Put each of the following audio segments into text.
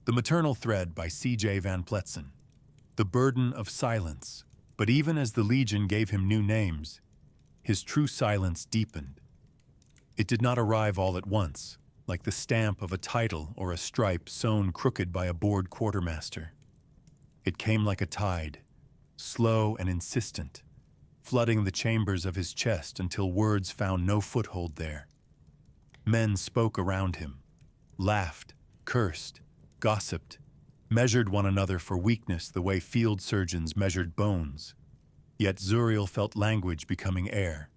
The Maternal Thread by C.J. Van Pletsen. The Burden of Silence. But even as the Legion gave him new names, his true silence deepened. It did not arrive all at once, like the stamp of a title or a stripe sewn crooked by a bored quartermaster. It came like a tide, slow and insistent, flooding the chambers of his chest until words found no foothold there. Men spoke around him, laughed, cursed, gossiped, measured one another for weakness the way field surgeons measured bones. Yet Zuriel felt language becoming air,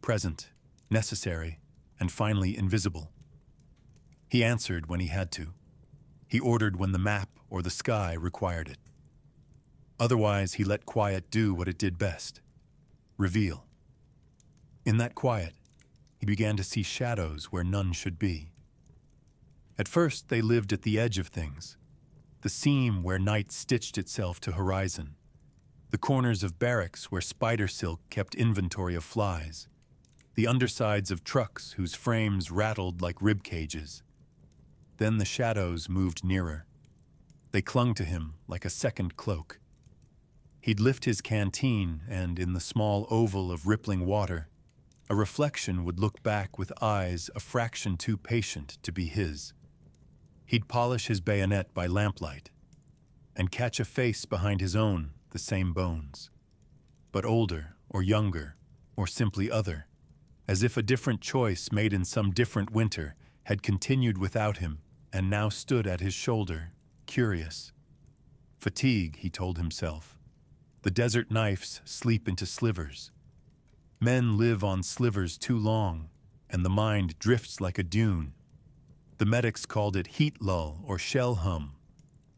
present, necessary, and finally invisible. He answered when he had to. He ordered when the map or the sky required it. Otherwise, he let quiet do what it did best: reveal. In that quiet, he began to see shadows where none should be. At first, they lived at the edge of things, the seam where night stitched itself to horizon, the corners of barracks where spider silk kept inventory of flies, the undersides of trucks whose frames rattled like rib cages. Then the shadows moved nearer. They clung to him like a second cloak. He'd lift his canteen, and in the small oval of rippling water, a reflection would look back with eyes a fraction too patient to be his. He'd polish his bayonet by lamplight, and catch a face behind his own, the same bones, but older or younger or simply other, as if a different choice made in some different winter had continued without him and now stood at his shoulder, curious. Fatigue, he told himself. The desert knives sleep into slivers. Men live on slivers too long, and the mind drifts like a dune. The medics called it heat lull or shell hum,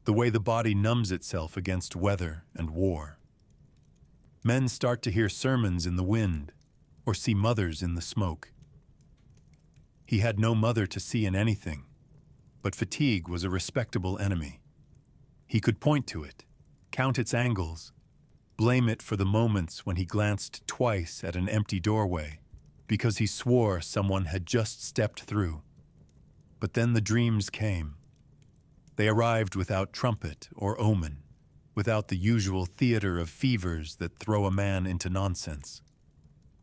the way the body numbs itself against weather and war. Men start to hear sermons in the wind, or see mothers in the smoke. He had no mother to see in anything, but fatigue was a respectable enemy. He could point to it, count its angles, blame it for the moments when he glanced twice at an empty doorway, because he swore someone had just stepped through. But then the dreams came. They arrived without trumpet or omen, without the usual theater of fevers that throw a man into nonsense.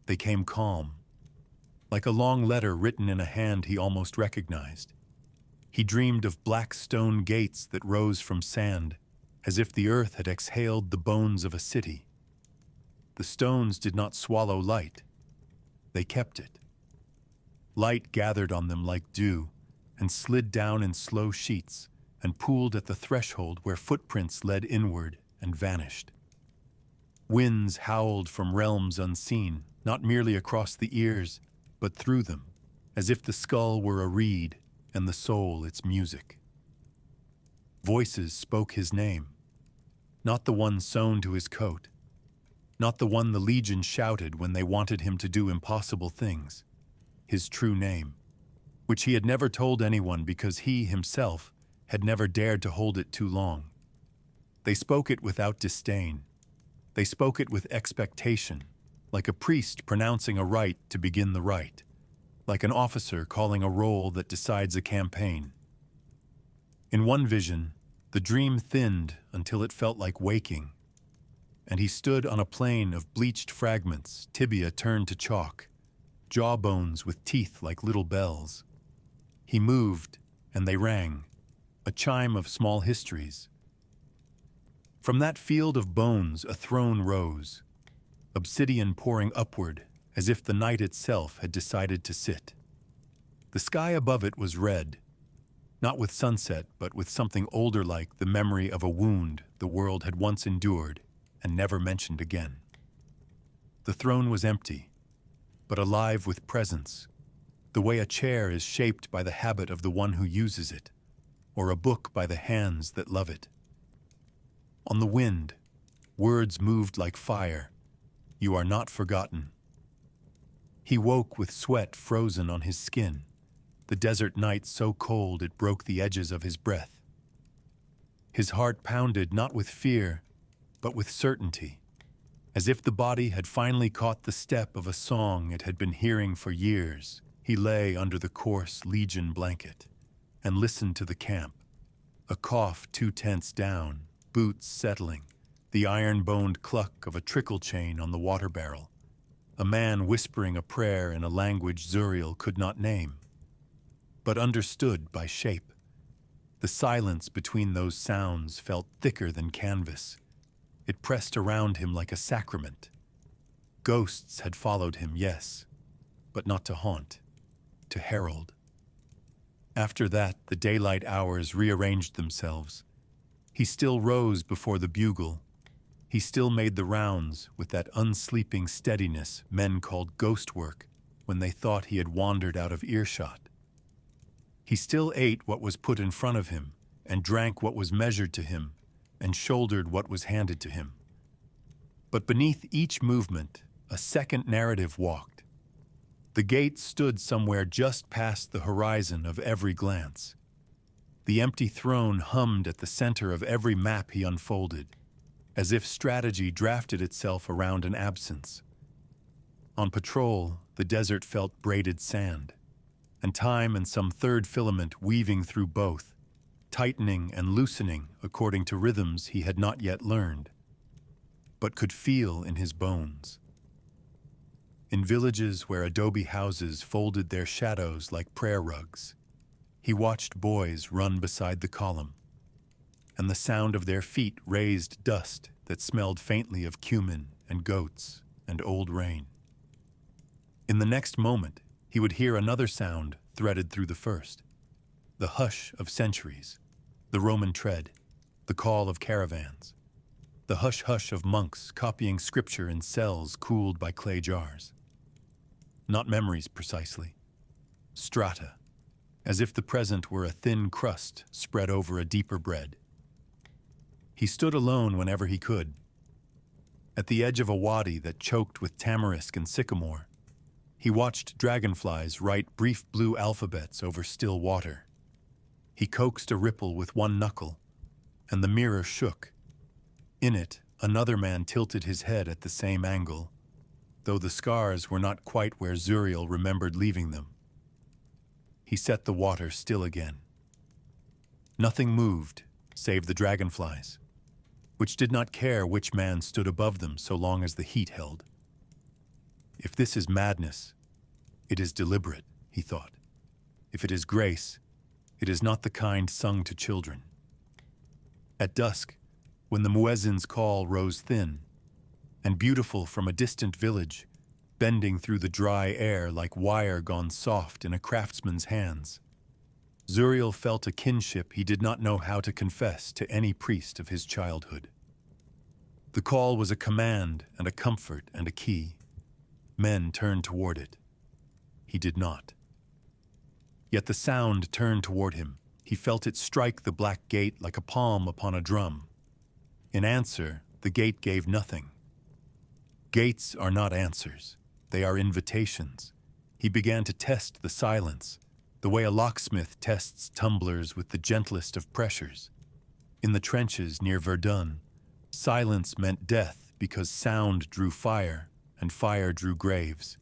They came calm, like a long letter written in a hand he almost recognized. He dreamed of black stone gates that rose from sand, as if the earth had exhaled the bones of a city. The stones did not swallow light. They kept it. Light gathered on them like dew, and slid down in slow sheets, and pooled at the threshold where footprints led inward and vanished. Winds howled from realms unseen, not merely across the ears, but through them, as if the skull were a reed and the soul its music. Voices spoke his name, not the one sewn to his coat, not the one the Legion shouted when they wanted him to do impossible things, his true name, which he had never told anyone because he himself had never dared to hold it too long. They spoke it without disdain. They spoke it with expectation, like a priest pronouncing a rite to begin the rite, like an officer calling a roll that decides a campaign. In one vision, the dream thinned until it felt like waking, and he stood on a plain of bleached fragments, tibia turned to chalk, jawbones with teeth like little bells. He moved, and they rang, a chime of small histories. From that field of bones a throne rose, obsidian pouring upward as if the night itself had decided to sit. The sky above it was red, not with sunset, but with something older like the memory of a wound the world had once endured and never mentioned again. The throne was empty, but alive with presence, the way a chair is shaped by the habit of the one who uses it, or a book by the hands that love it. On the wind, words moved like fire. You are not forgotten. He woke with sweat frozen on his skin, the desert night so cold it broke the edges of his breath. His heart pounded not with fear, but with certainty, as if the body had finally caught the step of a song it had been hearing for years. He lay under the coarse Legion blanket and listened to the camp, A cough 2 tenths down, boots settling, the iron-boned cluck of a trickle chain on the water barrel. A man whispering a prayer in a language Zuriel could not name, but understood by shape. The silence between those sounds felt thicker than canvas. It pressed around him like a sacrament. Ghosts had followed him, yes, but not to haunt, to herald. After that, the daylight hours rearranged themselves. He still rose before the bugle. He still made the rounds with that unsleeping steadiness men called ghost work when they thought he had wandered out of earshot. He still ate what was put in front of him, and drank what was measured to him, and shouldered what was handed to him. But beneath each movement, a second narrative walked. The gate stood somewhere just past the horizon of every glance. The empty throne hummed at the center of every map he unfolded, as if strategy drafted itself around an absence. On patrol, the desert felt braided sand, and time and some third filament weaving through both, tightening and loosening according to rhythms he had not yet learned, but could feel in his bones. In villages where adobe houses folded their shadows like prayer rugs, he watched boys run beside the column, and the sound of their feet raised dust that smelled faintly of cumin and goats and old rain. In the next moment, he would hear another sound threaded through the first, the hush of centuries, the Roman tread, the call of caravans, the hush-hush of monks copying scripture in cells cooled by clay jars. Not memories precisely, strata, as if the present were a thin crust spread over a deeper bread. He stood alone whenever he could. At the edge of a wadi that choked with tamarisk and sycamore, he watched dragonflies write brief blue alphabets over still water. He coaxed a ripple with one knuckle, and the mirror shook. In it, another man tilted his head at the same angle, though the scars were not quite where Zuriel remembered leaving them. He set the water still again. Nothing moved, save the dragonflies, which did not care which man stood above them so long as the heat held. If this is madness, it is deliberate, he thought. If it is grace, it is not the kind sung to children. At dusk, when the muezzin's call rose thin and beautiful from a distant village, bending through the dry air like wire gone soft in a craftsman's hands, Zuriel felt a kinship he did not know how to confess to any priest of his childhood. The call was a command and a comfort and a key. Men turned toward it. He did not. Yet the sound turned toward him. He felt it strike the black gate like a palm upon a drum. In answer, the gate gave nothing. Gates are not answers. They are invitations. He began to test the silence, the way a locksmith tests tumblers with the gentlest of pressures. In the trenches near Verdun, silence meant death because sound drew fire, and fire drew graves.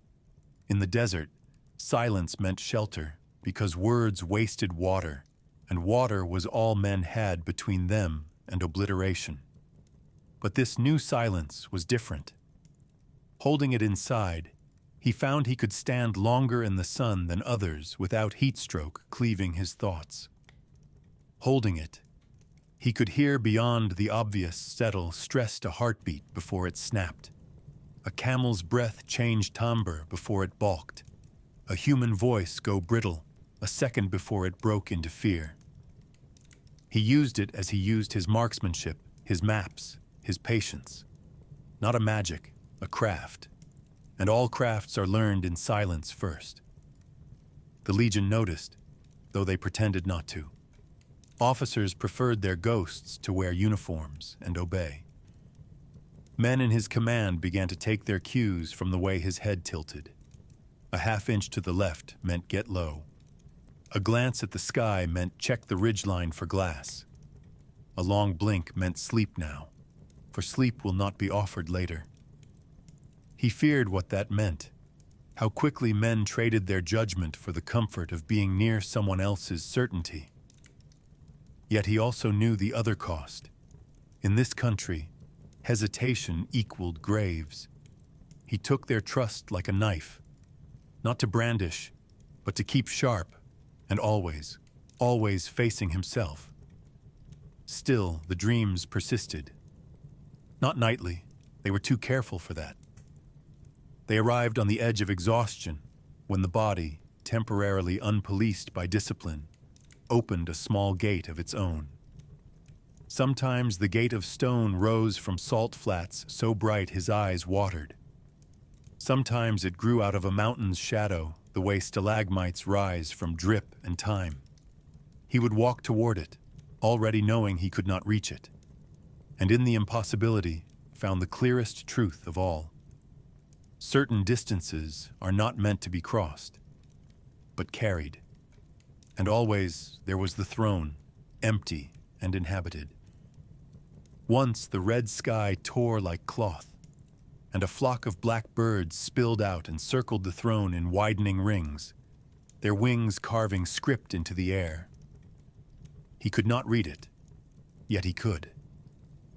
In the desert, silence meant shelter because words wasted water, and water was all men had between them and obliteration. But this new silence was different. Holding it inside, he found he could stand longer in the sun than others without heat stroke cleaving his thoughts. Holding it, he could hear beyond the obvious settle stressed a heartbeat before it snapped. A camel's breath change timbre before it balked. A human voice go brittle a second before it broke into fear. He used it as he used his marksmanship, his maps, his patience. Not a magic, a craft. And all crafts are learned in silence first. The Legion noticed, though they pretended not to. Officers preferred their ghosts to wear uniforms and obey. Men in his command began to take their cues from the way his head tilted. A half-inch to the left meant get low. A glance at the sky meant check the ridgeline for glass. A long blink meant sleep now, for sleep will not be offered later. He feared what that meant, how quickly men traded their judgment for the comfort of being near someone else's certainty. Yet he also knew the other cost. In this country, hesitation equaled graves. He took their trust like a knife, not to brandish, but to keep sharp, and always, always facing himself. Still, the dreams persisted. Not nightly, they were too careful for that. They arrived on the edge of exhaustion, when the body, temporarily unpoliced by discipline, opened a small gate of its own. Sometimes the gate of stone rose from salt flats so bright his eyes watered. Sometimes it grew out of a mountain's shadow, the way stalagmites rise from drip and time. He would walk toward it, already knowing he could not reach it, and in the impossibility found the clearest truth of all. Certain distances are not meant to be crossed, but carried. And always there was the throne, empty and inhabited. Once the red sky tore like cloth, and a flock of black birds spilled out and circled the throne in widening rings, their wings carving script into the air. He could not read it, yet he could.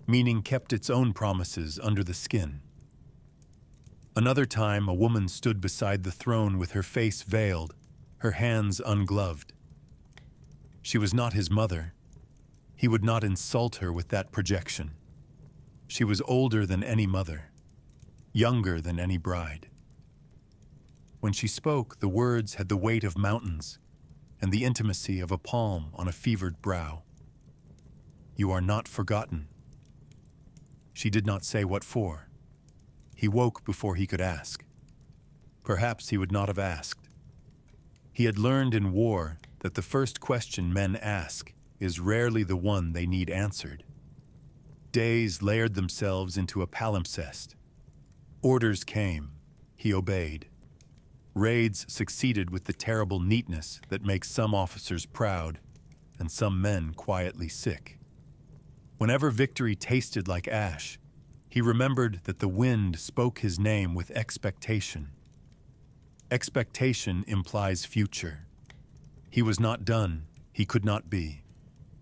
Meaning kept its own promises under the skin. Another time a woman stood beside the throne with her face veiled, her hands ungloved. She was not his mother. He would not insult her with that projection. She was older than any mother, younger than any bride. When she spoke, the words had the weight of mountains and the intimacy of a palm on a fevered brow. You are not forgotten. She did not say what for. He woke before he could ask. Perhaps he would not have asked. He had learned in war that the first question men ask is rarely the one they need answered. Days layered themselves into a palimpsest. Orders came. He obeyed. Raids succeeded with the terrible neatness that makes some officers proud and some men quietly sick. Whenever victory tasted like ash, he remembered that the wind spoke his name with expectation. Expectation implies future. He was not done. He could not be.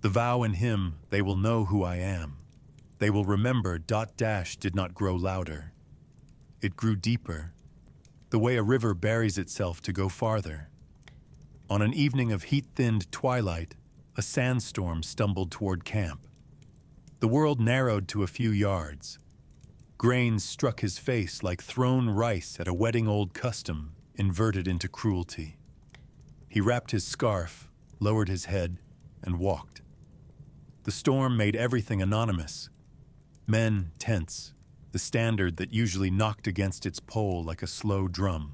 The vow in him, they will know who I am. They will remember ... did not grow louder. It grew deeper, the way a river buries itself to go farther. On an evening of heat-thinned twilight, a sandstorm stumbled toward camp. The world narrowed to a few yards. Grains struck his face like thrown rice at a wedding old custom, inverted into cruelty. He wrapped his scarf, lowered his head, and walked. The storm made everything anonymous. Men tense, the standard that usually knocked against its pole like a slow drum.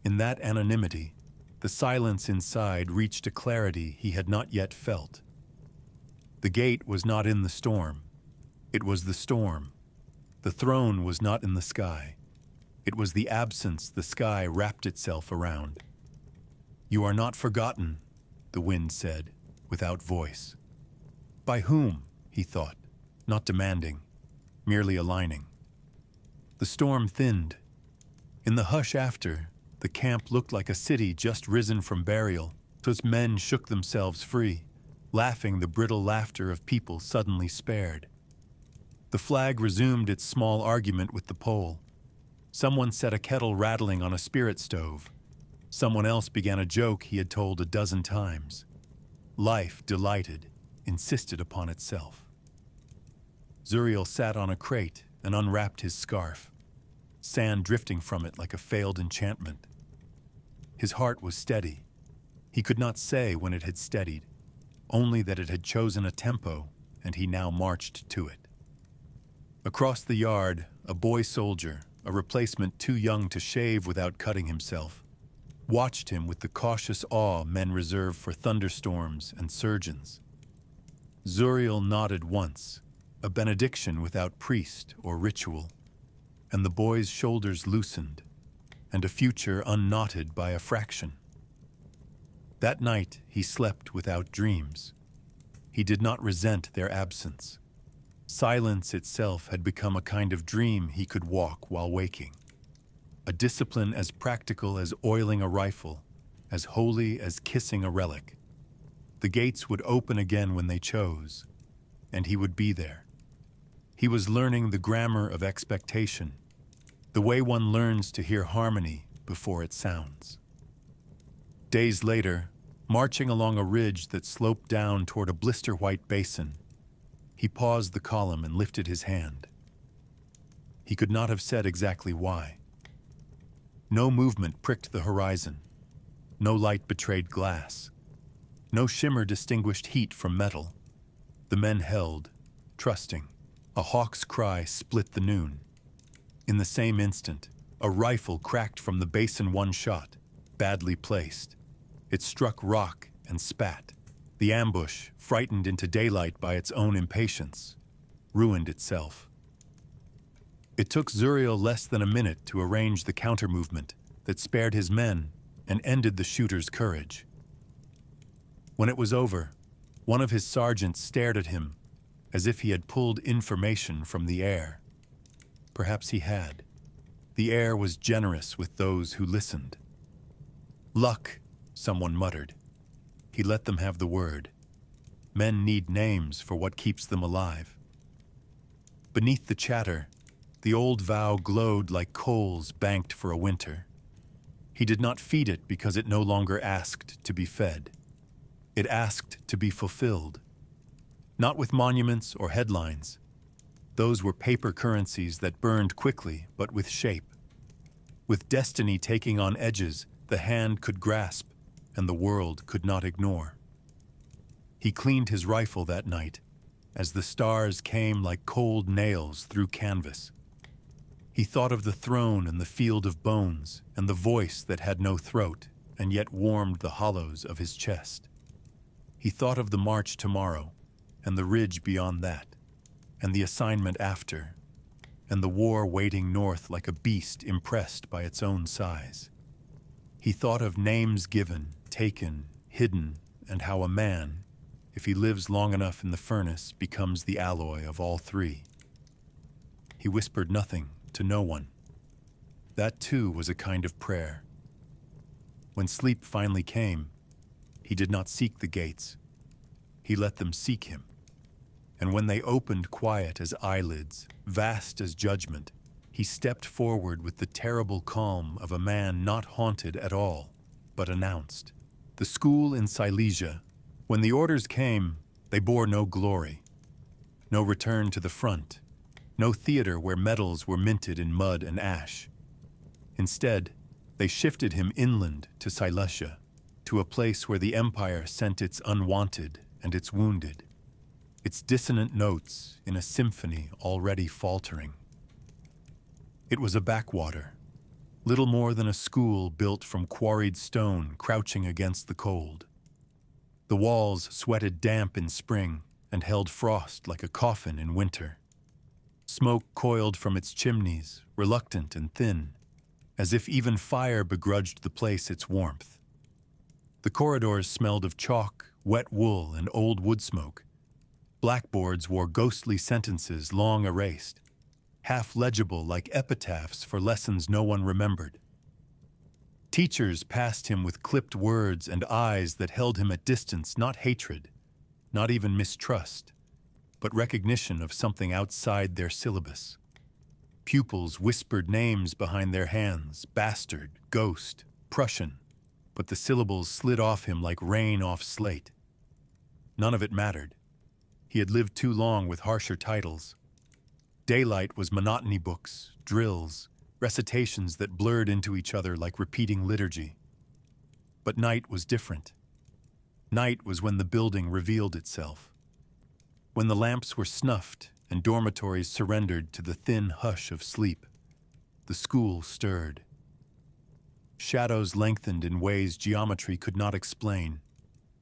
In that anonymity, the silence inside reached a clarity he had not yet felt. The gate was not in the storm. It was the storm. The throne was not in the sky. It was the absence the sky wrapped itself around. You are not forgotten, the wind said, without voice. By whom, he thought, not demanding, merely aligning. The storm thinned. In the hush after, the camp looked like a city just risen from burial, whose men shook themselves free, laughing the brittle laughter of people suddenly spared. The flag resumed its small argument with the pole. Someone set a kettle rattling on a spirit stove. Someone else began a joke he had told a dozen times. Life delighted, insisted upon itself. Zuriel sat on a crate and unwrapped his scarf, sand drifting from it like a failed enchantment. His heart was steady. He could not say when it had steadied, only that it had chosen a tempo and he now marched to it. Across the yard, a boy soldier, a replacement too young to shave without cutting himself, watched him with the cautious awe men reserve for thunderstorms and surgeons. Zuriel nodded once, a benediction without priest or ritual, and the boy's shoulders loosened, and a future unknotted by a fraction. That night he slept without dreams. He did not resent their absence. Silence itself had become a kind of dream he could walk while waking. A discipline as practical as oiling a rifle, as holy as kissing a relic. The gates would open again when they chose, and he would be there. He was learning the grammar of expectation, the way one learns to hear harmony before it sounds. Days later, marching along a ridge that sloped down toward a blister-white basin, he paused the column and lifted his hand. He could not have said exactly why. No movement pricked the horizon. No light betrayed glass. No shimmer distinguished heat from metal. The men held, trusting. A hawk's cry split the noon. In the same instant, a rifle cracked from the basin one shot, badly placed. It struck rock and spat. The ambush, frightened into daylight by its own impatience, ruined itself. It took Zuriel less than a minute to arrange the counter-movement that spared his men and ended the shooter's courage. When it was over, one of his sergeants stared at him as if he had pulled information from the air. Perhaps he had. The air was generous with those who listened. "Luck," someone muttered. He let them have the word. Men need names for what keeps them alive. Beneath the chatter, the old vow glowed like coals banked for a winter. He did not feed it because it no longer asked to be fed. It asked to be fulfilled. Not with monuments or headlines. Those were paper currencies that burned quickly, but with shape. With destiny taking on edges the hand could grasp and the world could not ignore. He cleaned his rifle that night as the stars came like cold nails through canvas. He thought of the throne and the field of bones and the voice that had no throat and yet warmed the hollows of his chest. He thought of the march tomorrow and the ridge beyond that and the assignment after and the war waiting north like a beast impressed by its own size. He thought of names given, taken, hidden, and how a man, if he lives long enough in the furnace, becomes the alloy of all three. He whispered nothing to no one. That too was a kind of prayer. When sleep finally came, he did not seek the gates. He let them seek him. And when they opened quiet as eyelids, vast as judgment, he stepped forward with the terrible calm of a man not haunted at all, but announced. The school in Silesia, when the orders came, they bore no glory. No return to the front. No theater where medals were minted in mud and ash. Instead, they shifted him inland to Silesia, to a place where the empire sent its unwanted and its wounded, its dissonant notes in a symphony already faltering. It was a backwater, little more than a school built from quarried stone crouching against the cold. The walls sweated damp in spring and held frost like a coffin in winter. Smoke coiled from its chimneys, reluctant and thin, as if even fire begrudged the place its warmth. The corridors smelled of chalk, wet wool, and old wood smoke. Blackboards wore ghostly sentences long erased, half legible like epitaphs for lessons no one remembered. Teachers passed him with clipped words and eyes that held him at distance, not hatred, not even mistrust, but recognition of something outside their syllabus. Pupils whispered names behind their hands, bastard, ghost, Prussian, but the syllables slid off him like rain off slate. None of it mattered. He had lived too long with harsher titles. Daylight was monotony books, drills, recitations that blurred into each other like repeating liturgy. But night was different. Night was when the building revealed itself. When the lamps were snuffed and dormitories surrendered to the thin hush of sleep, the school stirred. Shadows lengthened in ways geometry could not explain,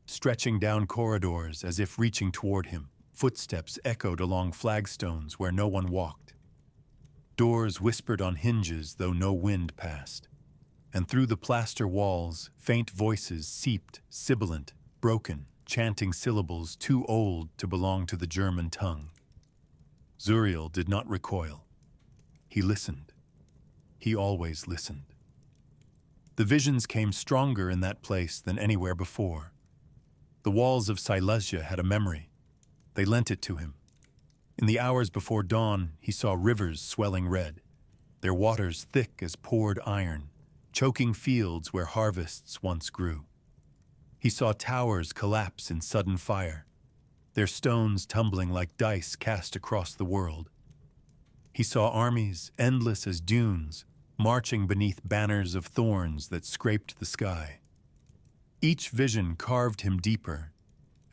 stretching down corridors as if reaching toward him. Footsteps echoed along flagstones where no one walked. Doors whispered on hinges though no wind passed. And through the plaster walls, faint voices seeped, sibilant, broken, chanting syllables too old to belong to the German tongue. Zuriel did not recoil. He listened. He always listened. The visions came stronger in that place than anywhere before. The walls of Silesia had a memory. They lent it to him. In the hours before dawn, he saw rivers swelling red, their waters thick as poured iron, choking fields where harvests once grew. He saw towers collapse in sudden fire, their stones tumbling like dice cast across the world. He saw armies, endless as dunes, marching beneath banners of thorns that scraped the sky. Each vision carved him deeper,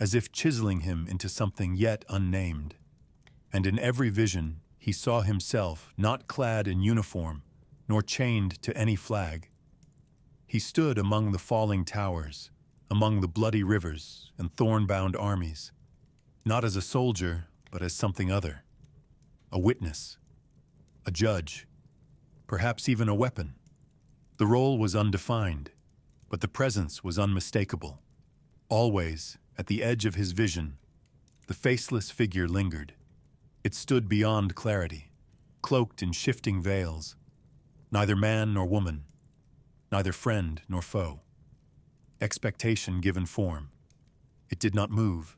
as if chiseling him into something yet unnamed. And in every vision, he saw himself not clad in uniform, nor chained to any flag. He stood among the falling towers, among the bloody rivers and thorn-bound armies, not as a soldier, but as something other. A witness, a judge, perhaps even a weapon. The role was undefined, but the presence was unmistakable. Always, at the edge of his vision, the faceless figure lingered. It stood beyond clarity, cloaked in shifting veils, neither man nor woman, neither friend nor foe. Expectation given form. It did not move.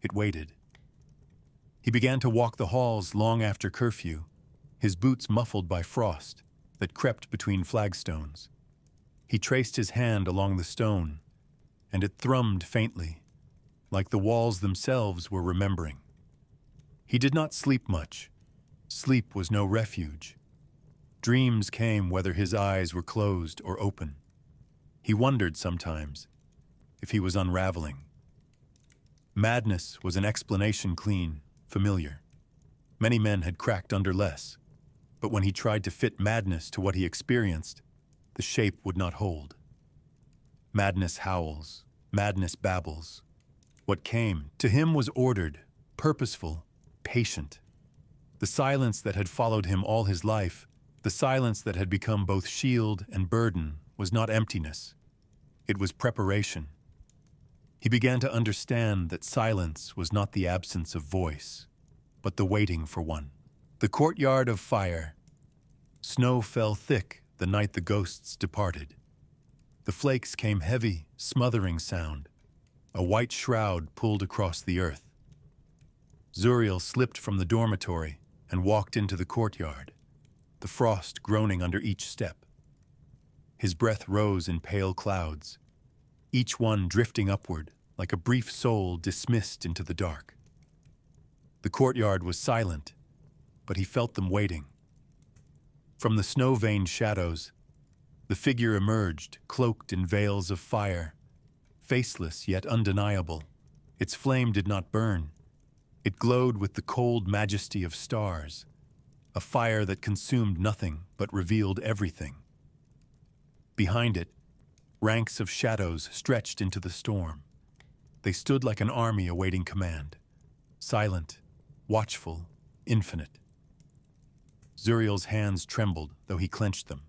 It waited. He began to walk the halls long after curfew, his boots muffled by frost that crept between flagstones. He traced his hand along the stone, and it thrummed faintly, like the walls themselves were remembering. He did not sleep much. Sleep was no refuge. Dreams came whether his eyes were closed or open. He wondered sometimes if he was unraveling. Madness was an explanation clean, familiar. Many men had cracked under less, but when he tried to fit madness to what he experienced, the shape would not hold. Madness howls, madness babbles. What came to him was ordered, purposeful, patient. The silence that had followed him all his life, the silence that had become both shield and burden, was not emptiness. It was preparation. He began to understand that silence was not the absence of voice, but the waiting for one. The Courtyard of Fire. Snow fell thick the night the ghosts departed. The flakes came heavy, smothering sound. A white shroud pulled across the earth. Zuriel slipped from the dormitory and walked into the courtyard, the frost groaning under each step. His breath rose in pale clouds, each one drifting upward like a brief soul dismissed into the dark. The courtyard was silent, but he felt them waiting. From the snow-veined shadows, the figure emerged, cloaked in veils of fire, faceless yet undeniable. Its flame did not burn. It glowed with the cold majesty of stars, a fire that consumed nothing but revealed everything. Behind it, ranks of shadows stretched into the storm. They stood like an army awaiting command, silent, watchful, infinite. Zuriel's hands trembled, though he clenched them.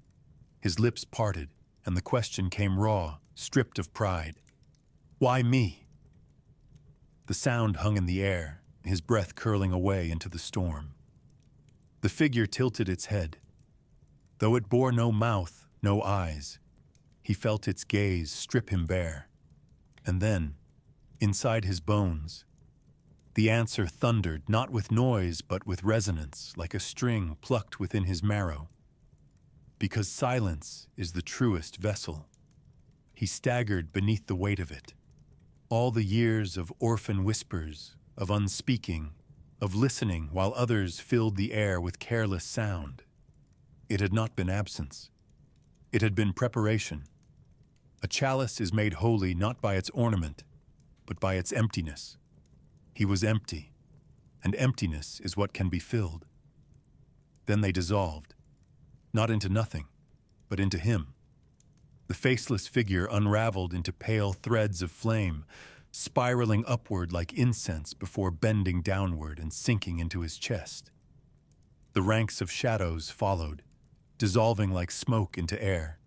His lips parted, and the question came raw, stripped of pride. Why me? The sound hung in the air, his breath curling away into the storm. The figure tilted its head. Though it bore no mouth, no eyes, he felt its gaze strip him bare. And then, inside his bones, the answer thundered, not with noise but with resonance, like a string plucked within his marrow. Because silence is the truest vessel. He staggered beneath the weight of it. All the years of orphan whispers, of unspeaking, of listening while others filled the air with careless sound. It had not been absence. It had been preparation. A chalice is made holy not by its ornament, but by its emptiness. He was empty, and emptiness is what can be filled. Then they dissolved, not into nothing, but into him. The faceless figure unraveled into pale threads of flame, spiraling upward like incense before bending downward and sinking into his chest. The ranks of shadows followed, dissolving like smoke into air.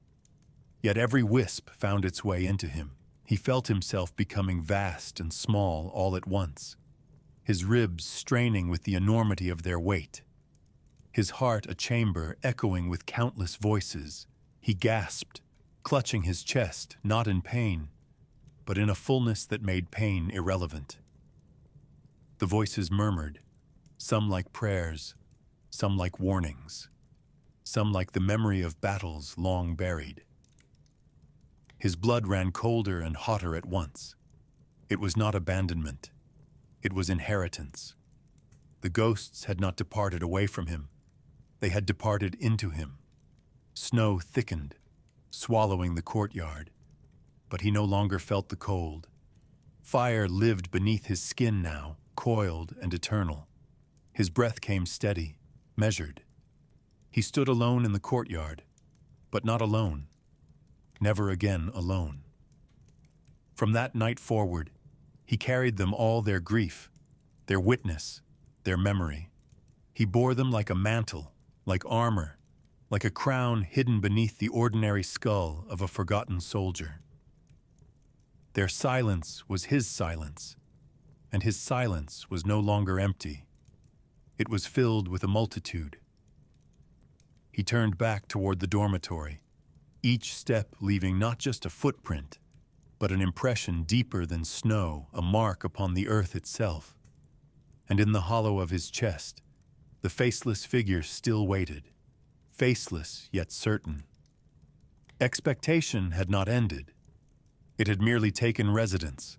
Yet every wisp found its way into him. He felt himself becoming vast and small all at once, his ribs straining with the enormity of their weight, his heart a chamber echoing with countless voices. He gasped, clutching his chest, not in pain, but in a fullness that made pain irrelevant. The voices murmured, some like prayers, some like warnings, some like the memory of battles long buried. His blood ran colder and hotter at once. It was not abandonment. It was inheritance. The ghosts had not departed away from him. They had departed into him. Snow thickened, swallowing the courtyard, but he no longer felt the cold. Fire lived beneath his skin now, coiled and eternal. His breath came steady, measured. He stood alone in the courtyard, but not alone. Never again alone. From that night forward, he carried them all their grief, their witness, their memory. He bore them like a mantle, like armor, like a crown hidden beneath the ordinary skull of a forgotten soldier. Their silence was his silence, and his silence was no longer empty. It was filled with a multitude. He turned back toward the dormitory, each step leaving not just a footprint, but an impression deeper than snow, a mark upon the earth itself. And in the hollow of his chest, the faceless figure still waited, faceless yet certain. Expectation had not ended. It had merely taken residence,